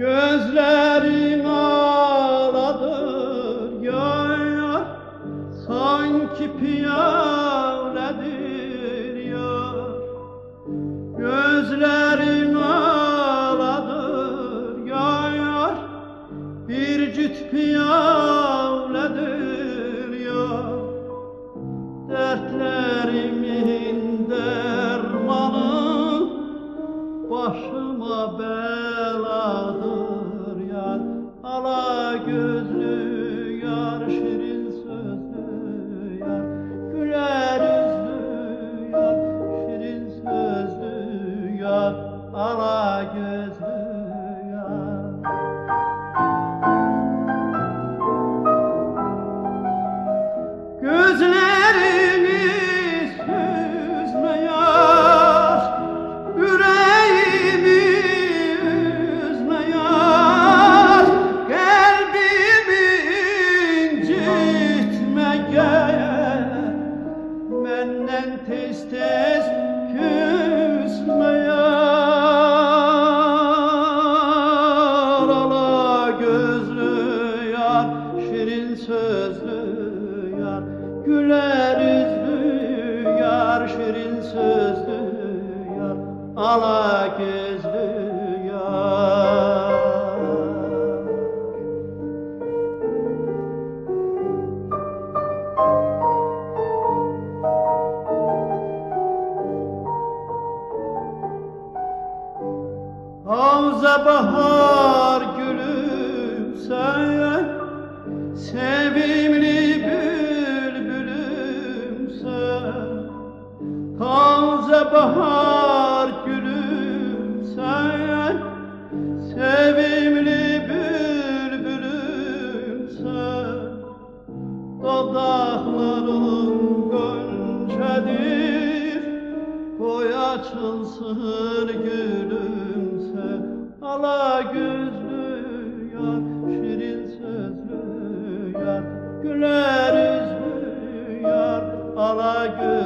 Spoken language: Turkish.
Gözlerin ağladır yar, sanki piyaledir yar. Gözlerin ağladır yar, bir cüt piyaledir yar. Dertlerimin dermanı başıma beladır yar. Ala gözlü yar, şirin sözlü yar, güler yüzlü yar, şirin sözlü yar, ala gözlü yar. Gözlerimi süzme yar, yüreğimi üzme yar, kalbimi incitme gel, benden tez tez küsme yar. Ala gözlü yar, şirin sözlü yar, güler yüzlü yar, şirin sözlü yar, ala gözlü yar. Havza bahar gülümse, sevimli bülbülümse. Taze bahar gülümse, sevimli bülbülümse. Dudakların gönçedir, koy açılsın gülümse. Ala gözlü yar, şirin sözlü yar, güler yüzlü yar, ala gözlü